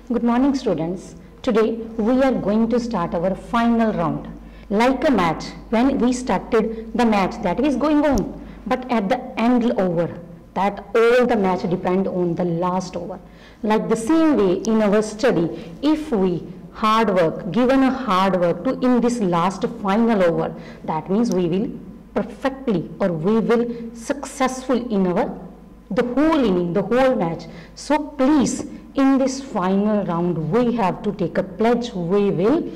Good morning students. Today we are going to start our final round. Like a match, when we started the match that is going on, but at the end over, that all the match depend on the last over. Like the same way in our study, if we given a hard work to in this last final over, that means we will perfectly or we will successful in our the whole inning, the whole match. So please, in this final round, we have to take a pledge. We will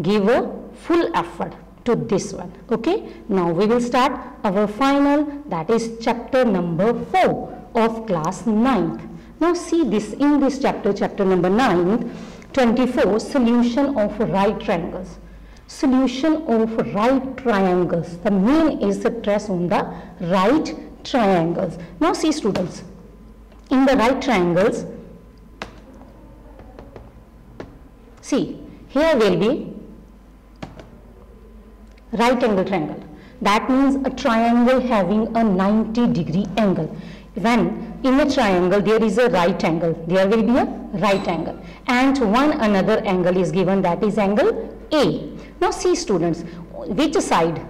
give a full effort to this one. Okay. Now we will start our final, that is chapter number 4 of class 9th. Now see this in this chapter number 9, 24, solution of right triangles. Solution of right triangles. The main is the stress on the right triangles. Now see students, in the right triangles, see here will be right angle triangle. That means a triangle having a 90-degree angle. When in a triangle there is a right angle, there will be a right angle, and one another angle is given, that is angle A. Now see students, which side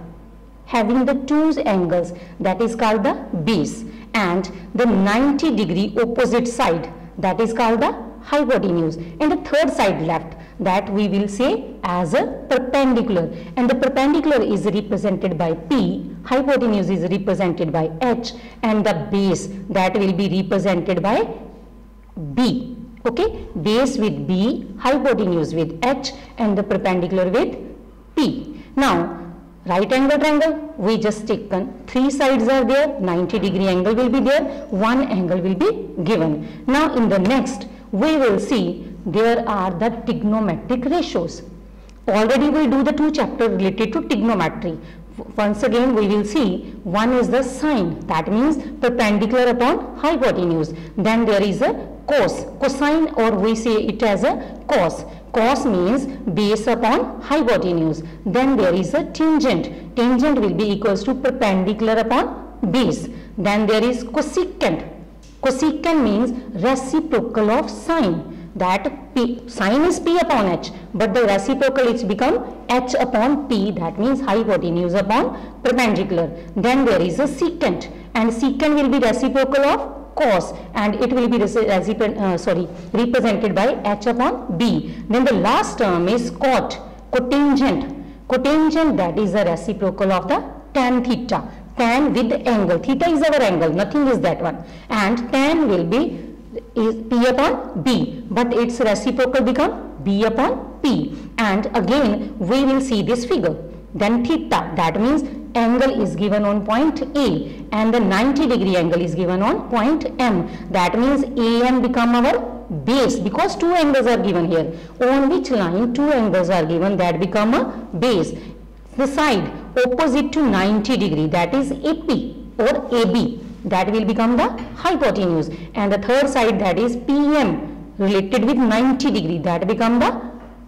having the two angles, that is called the base, and the 90-degree opposite side, that is called the hypotenuse, and the third side left, that we will say as a perpendicular, and the perpendicular is represented by P, hypotenuse is represented by H, and the base that will be represented by B. Okay, base with B, hypotenuse with H, and the perpendicular with P. Now right angle triangle, we just taken three sides are there, 90-degree angle will be there, one angle will be given. Now in the next we will see there are the trigonometric ratios. Already we do the two chapters related to trigonometry. Once again we will see, one is the sine, that means perpendicular upon hypotenuse. Then there is a cos, cosine, or we say it as a cos. Cos means base upon hypotenuse. Then there is a tangent. Tangent will be equals to perpendicular upon base. Then there is cosecant. Cosecant means reciprocal of sine. That P, sine is P upon H, but the reciprocal it's become H upon P, that means hypotenuse upon perpendicular. Then there is a secant, and secant will be reciprocal of cos, and it will be represented by H upon B. Then the last term is cot, cotangent. Cotangent, that is the reciprocal of the tan theta. Tan with angle, theta is our angle, nothing is that one, and tan will be is P upon B, but its reciprocal become B upon P. And again we will see this figure. Then theta, that means angle is given on point A, and the 90-degree angle is given on point M. That means AM become our base, because two angles are given here. On which line two angles are given, that become a base. The side opposite to 90-degree, that is AP or AB, that will become the hypotenuse, and the third side, that is PM related with 90-degree, that become the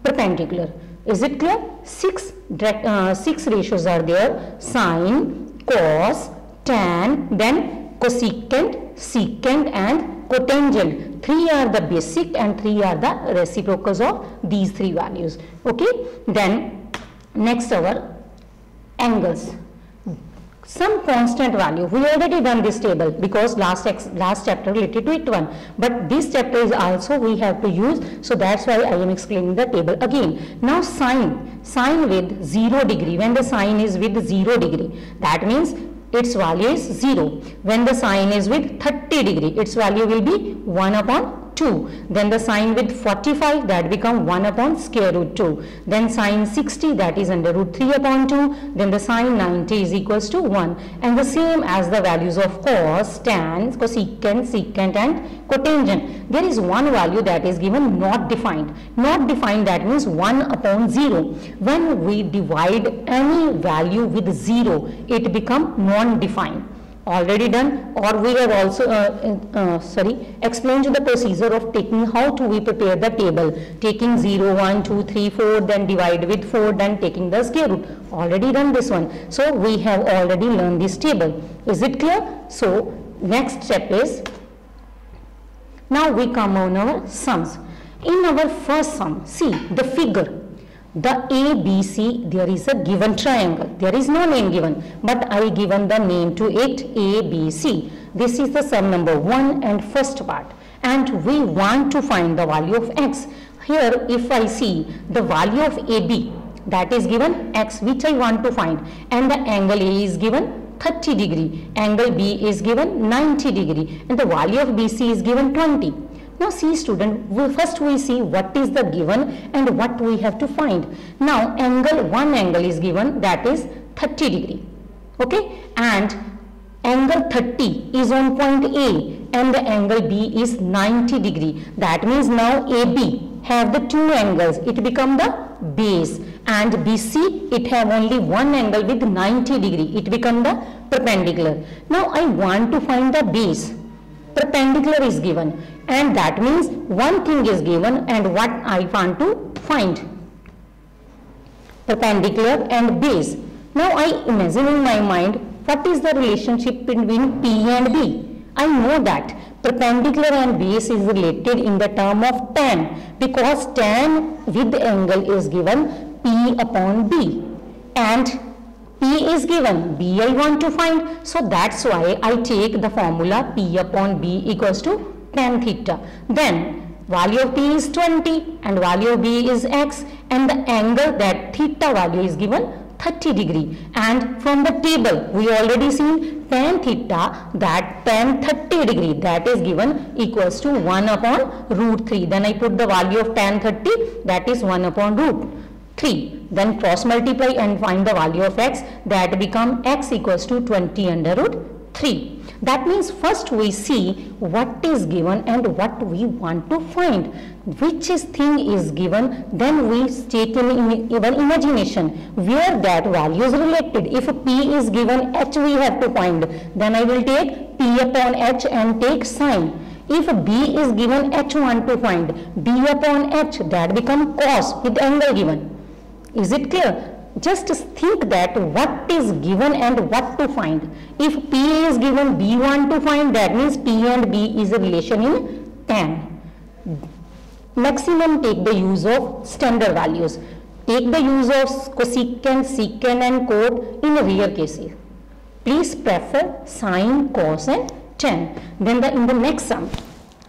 perpendicular. Is it clear? Six ratios are there: sine, cos, tan, then cosecant, secant, and cotangent. Three are the basic and three are the reciprocals of these three values. Okay. Then next our angles. Some constant value. We already done this table because last chapter related to it one. But this chapter is also we have to use. So that's why I am explaining the table again. Now sine with 0 degree. When the sine is with 0 degree, that means its value is 0. When the sine is with 30 degree, its value will be 1 upon 2. Then the sine with 45, that become 1 upon square root 2. Then sine 60, that is under root 3 upon 2. Then the sine 90 is equals to 1. And the same as the values of cos, tan, cosecant, secant, and cotangent. There is one value that is given not defined. Not defined, that means 1 upon 0. When we divide any value with 0, it become non-defined. Already done, or we have also explained the procedure of taking how to we prepare the table, taking 0, 1, 2, 3, 4, then divide with 4, then taking the square root. Already done this one. So we have already learned this table. Is it clear? So next step is, now we come on our sums. In our first sum, see the figure. The ABC, there is a given triangle. There is no name given, but I given the name to it, ABC. This is the sum number 1 and first part. And we want to find the value of x. Here, if I see the value of AB, that is given x, which I want to find. And the angle A is given 30 degree. Angle B is given 90 degree. And the value of BC is given 20. Now see student, first we see what is the given and what we have to find. Now one angle is given, that is 30 degree. Okay, and angle 30 is on point A and the angle B is 90 degree. That means now AB have the two angles, it become the base, and BC it have only one angle with 90 degree, it become the perpendicular. Now I want to find the base. Perpendicular is given, and that means one thing is given and what I want to find. Perpendicular and base. Now I imagine in my mind what is the relationship between P and B. I know that perpendicular and base is related in the term of tan, because tan with the angle is given P upon B, and P is given, B I want to find, so that's why I take the formula P upon B equals to tan theta. Then value of P is 20 and value of B is x, and the angle, that theta value is given 30 degree. And from the table we already seen tan theta, that tan 30 degree, that is given equals to 1 upon root 3. Then I put the value of tan 30, that is 1 upon root 3. Then cross multiply and find the value of x, that become x equals to 20 under root 3. That means first we see what is given and what we want to find. Which thing is given, then we state in our imagination where that value is related. If P is given, H we have to find. Then I will take P upon H and take sine. If B is given, H want to find. B upon H, that become cos with angle given. Is it clear? Just think that what is given and what to find. If P is given, B want to find, that means P and B is a relation in tan. Maximum take the use of standard values. Take the use of cosecant, secant and cot in rare cases. Please prefer sine, cos and tan. Then in the next sum,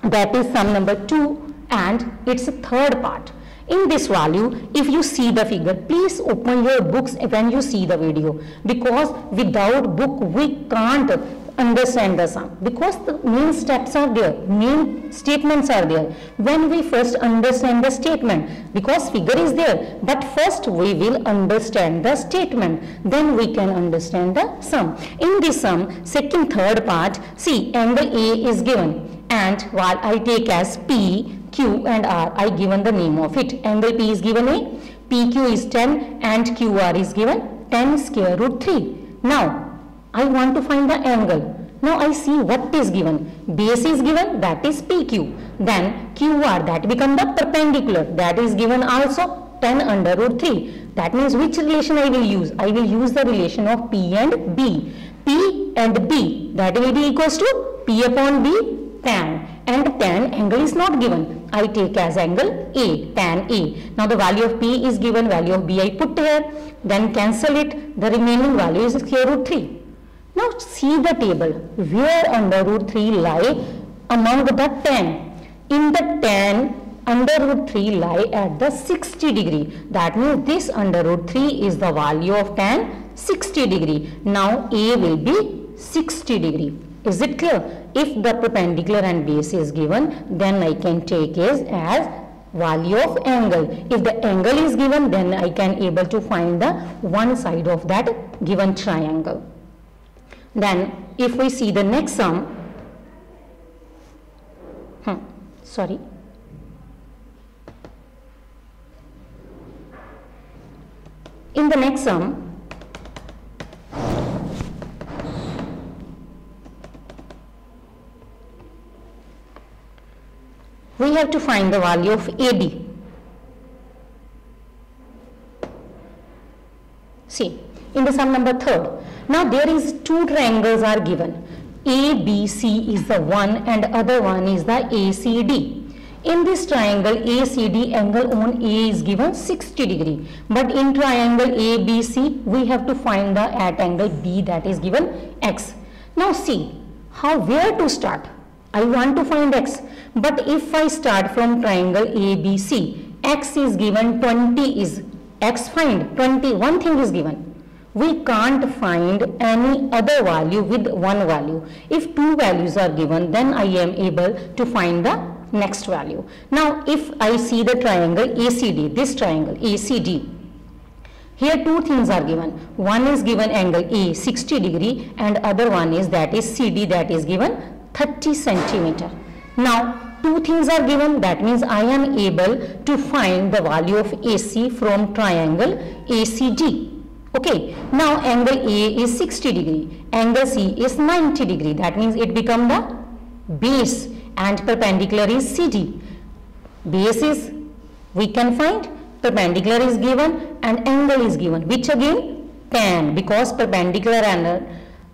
that is sum number 2 and its third part. In this value, if you see the figure, please open your books when you see the video, because without book we can't understand the sum, because the main steps are there, main statements are there. When we first understand the statement, because figure is there, but first we will understand the statement, then we can understand the sum. In this sum, second, third part, see angle A is given, and while I take as P, Q and R, I given the name of it. Angle P is given A, PQ is 10 and QR is given 10 square root 3. Now, I want to find the angle. Now, I see what is given. Base is given, that is PQ. Then QR, that become the perpendicular, that is given also 10 under root 3. That means which relation I will use? I will use the relation of P and B. P and B, that will be equals to P upon B tan. And tan angle is not given. I take as angle A, tan A. Now the value of P is given, value of B I put here, then cancel it, the remaining value is square root 3. Now see the table, where under root 3 lie among the tan. In the tan, under root 3 lie at the 60 degree. That means this under root 3 is the value of tan 60 degree. Now A will be 60 degree. Is it clear? If the perpendicular and base is given, then I can take it as value of angle. If the angle is given, then I can able to find the one side of that given triangle. Then if we see the next sum, in the next sum, we have to find the value of AD. See, in the sum number 3rd, now there is two triangles are given. ABC is the one and other one is the ACD. In this triangle ACD, angle on A is given 60 degree. But in triangle ABC, we have to find the at angle B, that is given X. Now see, where to start? I want to find X. But if I start from triangle ABC, X is given 20 is X, find 20, one thing is given. We can't find any other value with one value. If two values are given, then I am able to find the next value. Now if I see the triangle ACD, this triangle ACD, here two things are given. One is given angle A 60 degree and other one is that is CD, that is given 30 centimeter. Now two things are given, that means I am able to find the value of AC from triangle ACD. Okay, now angle A is 60 degree, angle C is 90 degree, that means it become the base and perpendicular is CD. Base is we can find, perpendicular is given and angle is given, which again tan, because perpendicular and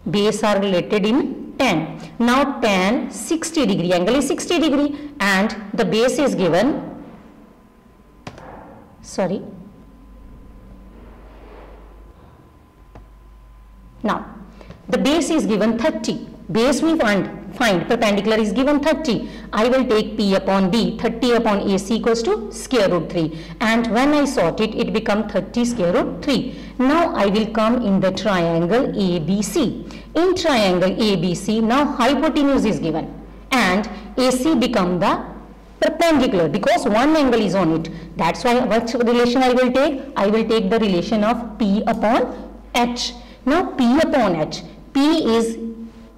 base are related in tan. Now tan 60 degree, angle is 60 degree and the base is given, now the base is given 30, base we find perpendicular is given 30. I will take P upon B, 30 upon AC equals to square root 3, and when I sort it, it become 30 square root 3. Now I will come in the triangle ABC. In triangle ABC, now hypotenuse is given and AC become the perpendicular because one angle is on it. That's why what relation I will take? I will take the relation of P upon H. Now P upon H, P is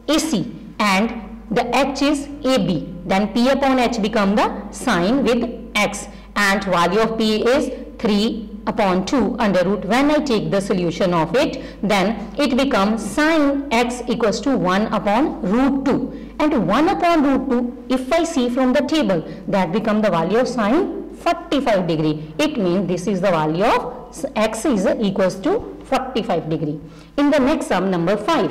AC and the H is AB, then P upon H become the sine with X and value of P is 3 upon 2 under root. When I take the solution of it, then it becomes sine X equals to 1 upon root 2, and 1 upon root 2 if I see from the table, that become the value of sine 45 degree. It means this is the value of X is equals to 45 degree. In the next sum, number 5.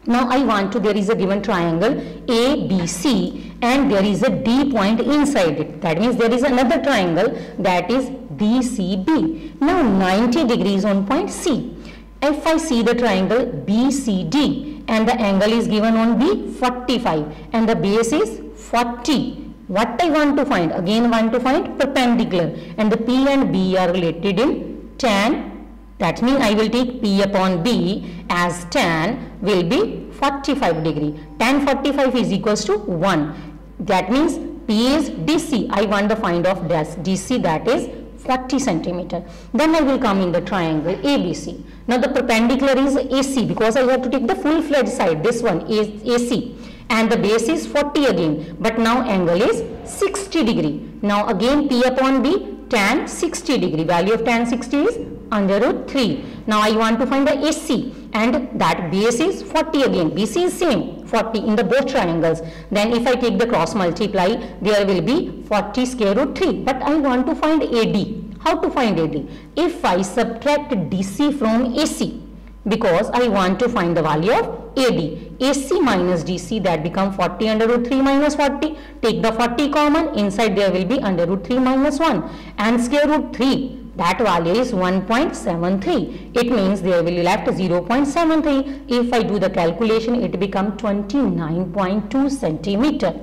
Now I want to, there is a given triangle ABC and there is a D point inside it. That means there is another triangle, that is DCB. Now 90 degrees on point C. If I see the triangle BCD and the angle is given on B 45 and the base is 40. What I want to find? Again want to find perpendicular and the P and B are related in tan. That means I will take P upon B as tan will be 45 degree. Tan 45 is equals to 1. That means P is DC. I want the find of DC, that is 40 centimeter. Then I will come in the triangle ABC. Now the perpendicular is AC because I have to take the full fledged side. This one is AC and the base is 40 again. But now angle is 60 degree. Now again P upon B, tan 60 degree. Value of tan 60 is under root 3. Now I want to find the AC and that base is 40 again. BC is same 40 in the both triangles. Then if I take the cross multiply, there will be 40 square root 3. But I want to find AD. How to find AD? If I subtract DC from AC, because I want to find the value of AD. AC minus DC, that become 40 under root 3 minus 40. Take the 40 common, inside there will be under root 3 minus 1 and square root 3. That value is 1.73. It means there will be left 0.73. If I do the calculation, it become 29.2 centimeter.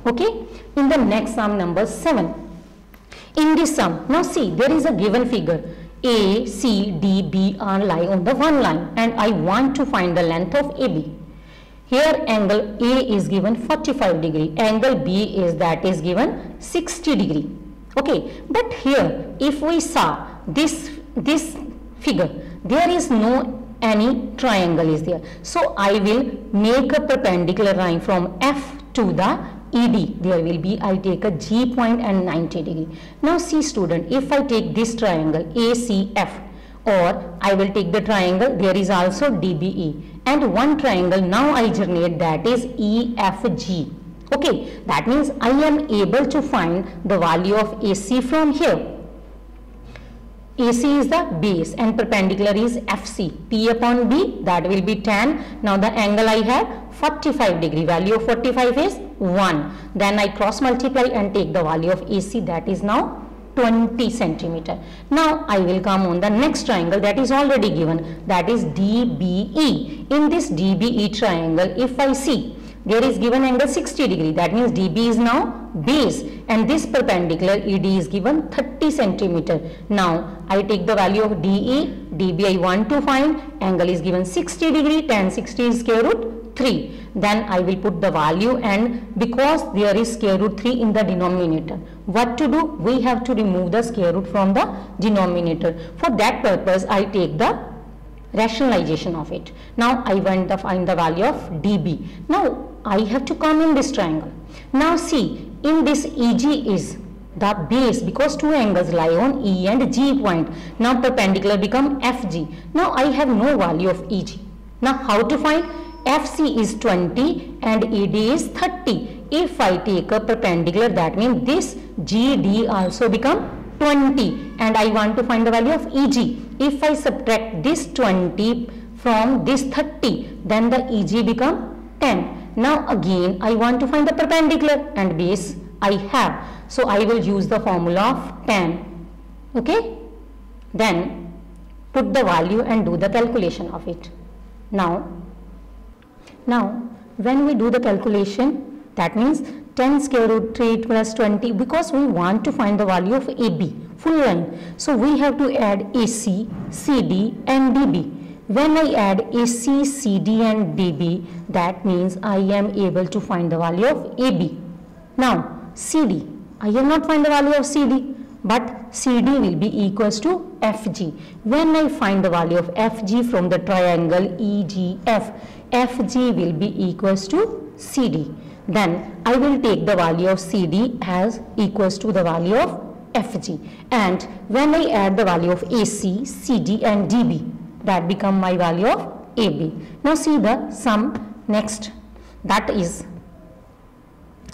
Okay. In the next sum, number 7. In this sum, now see, there is a given figure. A, C, D, B are lie on the one line and I want to find the length of AB. Here angle A is given 45 degree. Angle B is that is given 60 degree. Okay, but here if we saw this figure, there is no any triangle is there. So I will make a perpendicular line from F to the ED. There will be, I take a G point and 90 degree. Now see student, if I take this triangle ACF, or I will take the triangle, there is also DBE, and one triangle now I generate, that is EFG. Okay, that means I am able to find the value of AC from here. AC is the base and perpendicular is FC. P upon B, that will be tan. Now the angle I have 45 degree. Value of 45 is 1. Then I cross multiply and take the value of AC, that is now 20 centimeter. Now I will come on the next triangle that is already given, that is DBE. In this DBE triangle, if I see, there is given angle 60 degree, that means DB is now base and this perpendicular ED is given 30 centimeter. Now I take the value of DE, DB I want to find, angle is given 60 degree, tan 60 is square root 3. Then I will put the value, and because there is square root 3 in the denominator, what to do? We have to remove the square root from the denominator. For that purpose I take the rationalization of it. Now I want to find the value of DB. Now I have to come in this triangle. Now see, in this EG is the base because two angles lie on E and G point. Now perpendicular become FG. Now I have no value of EG. Now how to find? FC is 20 and ED is 30. If I take a perpendicular, that means this GD also become 20 and I want to find the value of EG. If I subtract this 20 from this 30, then the EG become 10. Now again I want to find the perpendicular and base I have. So I will use the formula of tan. Okay. Then put the value and do the calculation of it. Now when we do the calculation, that means 10 square root 3 plus 20, because we want to find the value of AB, full line. So we have to add AC, CD and DB. When I add AC, CD and DB, that means I am able to find the value of AB. Now CD, I have not find the value of CD, but CD will be equals to FG. When I find the value of FG from the triangle EGF, FG will be equals to CD. Then I will take the value of CD as equals to the value of FG. And when I add the value of AC, CD and DB, that become my value of AB. Now see the sum next, that is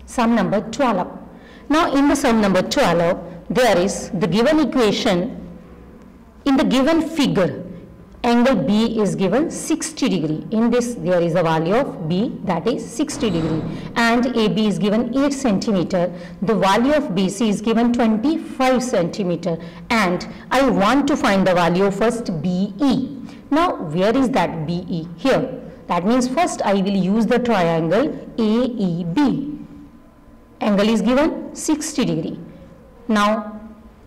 sum number 12. Now in the sum number 12, there is the given equation. In the given figure, angle B is given 60 degree. In this there is a value of B, that is 60 degree, and AB is given 8 centimeter. The value of BC is given 25 centimeter, and I want to find the value of first BE. Now where is that BE? Here. That means first I will use the triangle AEB. Angle is given 60 degree. Now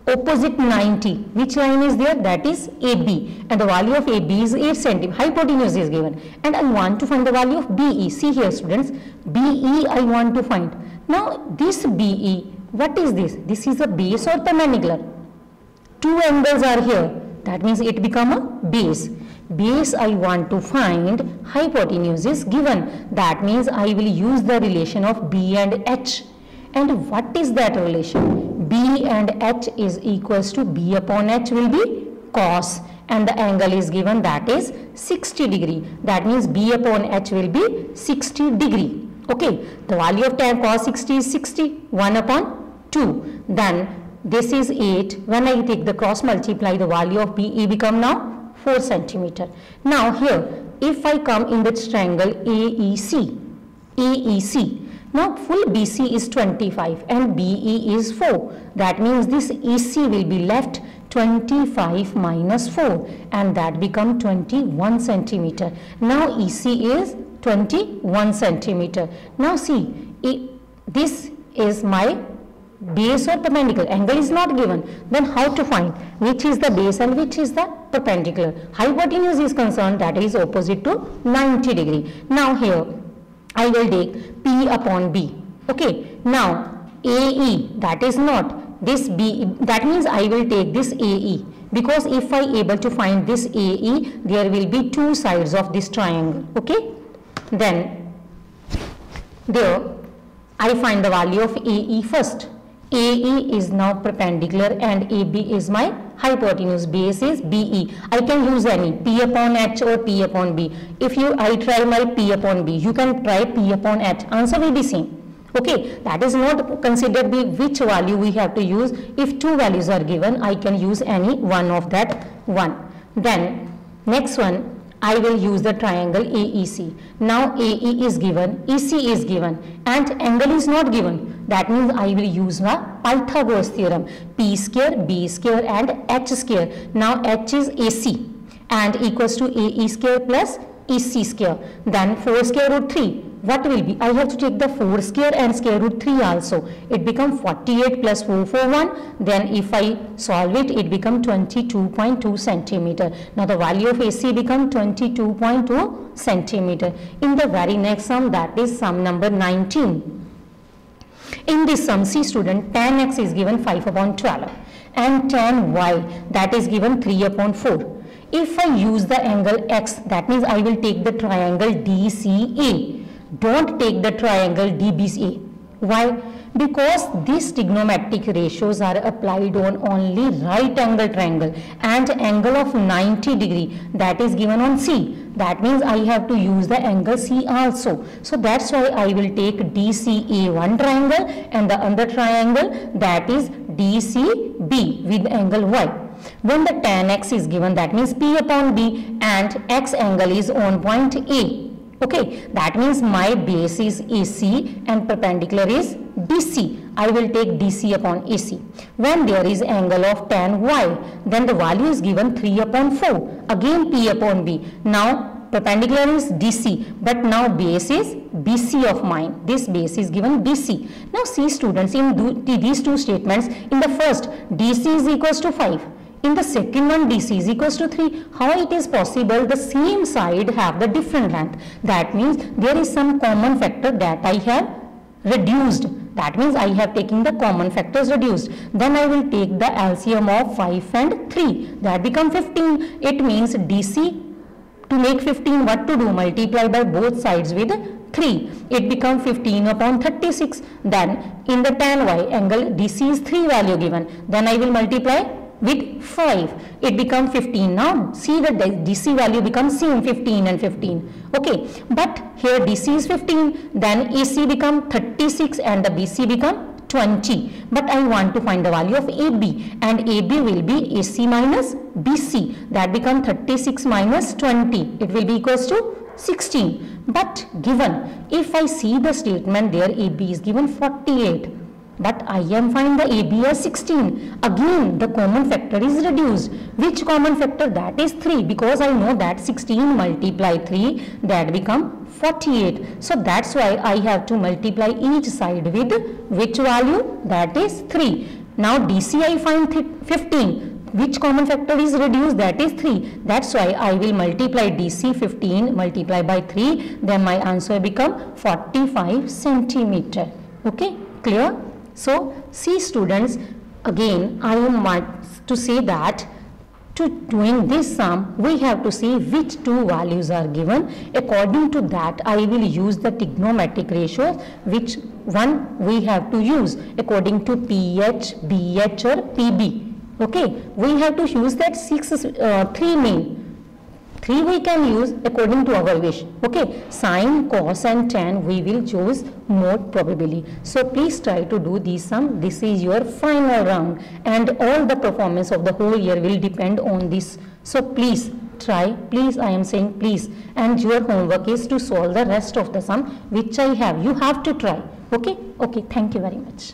opposite 90, which line is there? That is AB, and the value of AB is 8 cm. Hypotenuse is given, and I want to find the value of BE. See here students, BE I want to find. Now this BE, what is this? This is a base or perpendicular? Two angles are here, that means it become a base. Base I want to find, hypotenuse is given, that means I will use the relation of B and H. And what is that relation? B and H is equals to B upon H will be cos, and the angle is given, that is 60 degree. That means B upon H will be 60 degree. Okay, the value of tan cos 60 is 60, 1 upon 2. Then this is 8. When I take the cross multiply, the value of BE become now 4 centimeter. Now here, if I come in the triangle AEC, now full BC is 25 and BE is 4. That means this EC will be left 25 minus 4, and that become 21 centimeter. Now EC is 21 centimeter. Now see, this is my base or perpendicular. Angle is not given. Then how to find which is the base and which is the perpendicular? Hypotenuse is concerned, that is opposite to 90 degree. Now here I will take P upon B. Okay. Now AE, that is not this B, that means I will take this AE, because if I able to find this AE, there will be two sides of this triangle. Okay. Then there I find the value of AE first. AE is now perpendicular and AB is my hypotenuse. Base is BE. I can use any P upon H or P upon B. If I try my P upon B, you can try P upon H. Answer will be same. Okay, that is not considered the which value we have to use. If two values are given, I can use any one of that one. Then next one, I will use the triangle AEC. Now AE is given, EC is given, and angle is not given. That means I will use my Pythagoras theorem. P square, B square and H square. Now H is AC and equals to AE square plus EC square. Then 4 square root 3. What will be? I have to take the 4 square and square root 3 also. It becomes 48 plus 441. Then if I solve it, it becomes 22.2 centimeter. Now the value of AC becomes 22.2 centimeter. In the very next sum, that is sum number 19. In this sum, see student, tan x is given 5 upon 12 and tan y, that is given 3 upon 4. If I use the angle x, that means I will take the triangle DCA. Don't take the triangle DBCA. Why? Because these trigonometric ratios are applied on only right angle triangle and angle of 90 degree, that is given on C. That means I have to use the angle C also. So that's why I will take DCA one triangle and the other triangle, that is DCB with angle Y. When the tan x is given, that means P upon B and x angle is on point A. Okay, that means my base is AC and perpendicular is BC. I will take DC upon AC. When there is angle of tan Y, then the value is given 3 upon 4. Again P upon B. Now perpendicular is DC, but now base is BC of mine. This base is given BC. Now see students, in these two statements, in the first DC is equals to 5. In the second one, DC is equals to 3. How it is possible the same side have the different length? That means there is some common factor that I have reduced. That means I have taken the common factors reduced. Then I will take the LCM of 5 and 3. That become 15. It means DC, to make 15, what to do? Multiply by both sides with 3. It becomes 15 upon 36. Then in the tan y, angle DC is 3 value given. Then I will multiply with 5, it becomes 15. Now see the DC value becomes same, 15 and 15. Okay, but here DC is 15, then AC become 36 and the BC become 20. But I want to find the value of AB, and AB will be AC minus BC. That becomes 36 minus 20. It will be equals to 16. But given, if I see the statement there, AB is given 48. But I am finding the AB as 16. Again, the common factor is reduced. Which common factor? That is 3, because I know that 16 multiply 3, that become 48. So that's why I have to multiply each side with which value? That is 3. Now DC I find 15. Which common factor is reduced? That is 3. That's why I will multiply DC 15 multiply by 3. Then my answer become 45 centimeter. Okay, clear? So, see students, again I want to say that to doing this sum, we have to see which two values are given. According to that, I will use the trigonometric ratios, which one we have to use according to PH, BH or PB. Okay, we have to use that 3 main. 3 we can use according to our wish. Okay, sine, cos and tan we will choose more probably. So please try to do this sum. This is your final round and all the performance of the whole year will depend on this. So please try, please, I am saying please, and your homework is to solve the rest of the sum which I have. You have to try. Okay, thank you very much.